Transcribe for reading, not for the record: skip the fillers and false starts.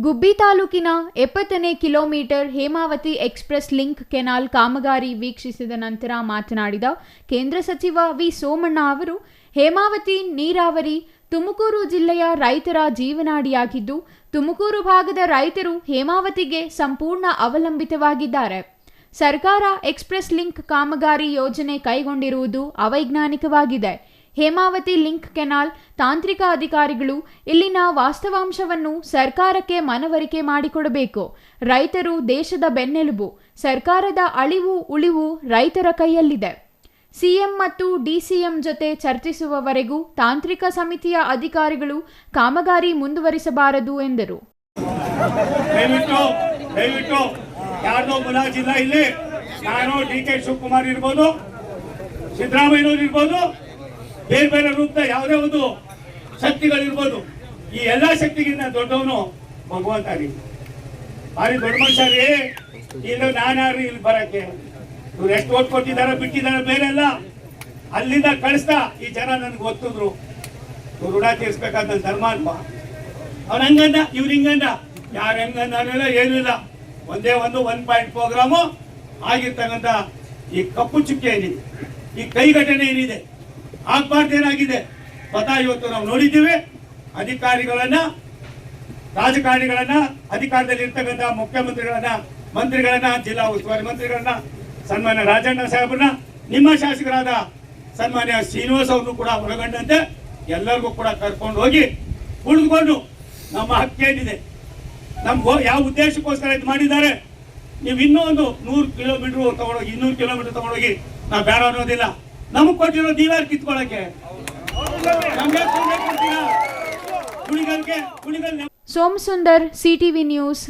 ಗುಬ್ಬಿ ತಾಲೂಕಿನ 70ನೇ kilometre Hemavathi express link canal ಕಾಮಗಾರಿ ವೀಕ್ಷಿಸಿದ ನಂತರ ಮಾತನಾಡಿದ ಕೇಂದ್ರ ಸಚಿವ ವಿ ಸೋಮಣ್ಣ ಅವರು, ಹೇಮಾವತಿ ನೀರಾವರಿ ತುಮಕೂರು ಜಿಲ್ಲೆಯ ರೈತರ ಜೀವನಾಡಿಯಾಗಿದ್ದು, ತುಮಕೂರು ಭಾಗದ ರೈತರು ಹೇಮಾವತಿಗೆ ಸಂಪೂರ್ಣ ಅವಲಂಬಿತವಾಗಿದ್ದಾರೆ. ಸರ್ಕಾರ ಎಕ್ಸ್‌ಪ್ರೆಸ್ ಲಿಂಕ್ ಕಾಮಗಾರಿ ಯೋಜನೆ ಕೈಗೊಂಡಿರುವುದು ಅವೈಜ್ಞಾನಿಕವಾಗಿದೆ. ಹೇಮಾವತಿ ಲಿಂಕ್ ಕೆನಾಲ್ ತಾಂತ್ರಿಕ ಅಧಿಕಾರಿಗಳು ಇಲ್ಲಿನ ವಾಸ್ತವಾಂಶವನ್ನು ಸರ್ಕಾರಕ್ಕೆ ಮನವರಿಕೆ ಮಾಡಿಕೊಡಬೇಕು. ರೈತರು ದೇಶದ ಬೆನ್ನೆಲುಬು. ಸರ್ಕಾರದ ಅಳಿವು ಉಳಿವು ರೈತರ ಕೈಯಲ್ಲಿದೆ. ಸಿಎಂ ಮತ್ತು ಡಿಸಿಎಂ ಜೊತೆ ಚರ್ಚಿಸುವವರೆಗೂ ತಾಂತ್ರಿಕ ಸಮಿತಿಯ ಅಧಿಕಾರಿಗಳು ಕಾಮಗಾರಿ ಮುಂದುವರಿಸಬಾರದು ಎಂದರು. ಯಾರ್ದೋ ಮುಲಾಜಿಲ್ಲ ಇಲ್ಲಿ. ನಾನು ಡಿ.ಕೆ. ಶಿವಕುಮಾರ್ ಇರ್ಬೋದು, ಸಿದ್ದರಾಮಯ್ಯನವರು ಇರ್ಬೋದು, ಬೇರೆ ಬೇರೆ ರೂಪದ ಯಾವುದೇ ಒಂದು ಶಕ್ತಿಗಳಿರ್ಬೋದು. ಈ ಎಲ್ಲಾ ಶಕ್ತಿಗಿಂತ ದೊಡ್ಡವನು ಭಗವಂತ ರೀ. ಭಾರಿ ದೊಡ್ಡ ಮನುಷ್ಯ ರೀ. ಇಲ್ಲಿ ನಾನ್ಯಾರು ಇಲ್ಲಿ ಬರಕ್ಕೆ? ಇವ್ರು ಎಷ್ಟು ಓಟ್ ಕೊಟ್ಟಿದ್ದಾರೆ ಬಿಟ್ಟಿದ್ದಾರೆ ಬೇರೆ ಎಲ್ಲ. ಅಲ್ಲಿಂದ ಕಳಿಸ್ತಾ ಈ ಜನ ನನ್ಗೆ ಗೊತ್ತಿದ್ರು. ಇವ್ರು ಋಣ ತೀರ್ಸ್ಬೇಕಾದ ಧರ್ಮ ಅಲ್ವಾ? ಅವ್ನು ಹಂಗಂದ, ಇವ್ರು ಹಿಂಗಂದ, ಯಾರು ಹೆಂಗಂದ ಏನೂ ಇಲ್ಲ. ಒಂದೇ ಒಂದು 1 ಪಾಯಿಂಟ್ ಪ್ರೋಗ್ರಾಮು ಆಗಿರ್ತಕ್ಕಂಥ ಈ ಕಪ್ಪು ಚುಕ್ಕೆ ಏನಿದೆ, ಈ ಕೈಘಟನೆ ಏನಿದೆ, ಆಗ್ಬಾರ್ದೇನಾಗಿದೆ ಸ್ವತಃ ಇವತ್ತು ನಾವು ನೋಡಿದ್ದೀವಿ. ಅಧಿಕಾರಿಗಳನ್ನ, ರಾಜಕಾರಣಿಗಳನ್ನ, ಅಧಿಕಾರದಲ್ಲಿ ಇರ್ತಕ್ಕಂಥ ಮುಖ್ಯಮಂತ್ರಿಗಳನ್ನ, ಮಂತ್ರಿಗಳನ್ನ, ಜಿಲ್ಲಾ ಉಸ್ತುವಾರಿ ಮಂತ್ರಿಗಳನ್ನ, ಸನ್ಮಾನ್ಯ ರಾಜಣ್ಣ ಸಾಹೇಬ್ರನ್ನ, ನಿಮ್ಮ ಶಾಸಕರಾದ ಸನ್ಮಾನ್ಯ ಶ್ರೀನಿವಾಸ್ ಅವ್ರನ್ನು ಕೂಡ ಒಳಗೊಂಡಂತೆ ಎಲ್ಲರಿಗೂ ಕೂಡ ಕರ್ಕೊಂಡು ಹೋಗಿ ಉಳಿದುಕೊಂಡು ನಮ್ಮ ಹಕ್ಕೇನಿದೆ, ನಮ್ಗೆ ಯಾವ ಉದ್ದೇಶಕ್ಕೋಸ್ಕರ ಇದು ಮಾಡಿದ್ದಾರೆ, ನೀವು ಇನ್ನೂ ಒಂದು 100 ಕಿಲೋಮೀಟರ್ ತಗೊಂಡೋಗಿ, 200 ಕಿಲೋಮೀಟರ್ ತಗೊಂಡೋಗಿ ನಾವು ಬೇಡ ಅನ್ನೋದಿಲ್ಲ. ನಮಗೆ ಕೊಟ್ಟಿರೋ ನೀವ್ಯಾರು ಕಿತ್ಕೊಳ್ಳಕ್ಕೆ? Somasundar, CTV news.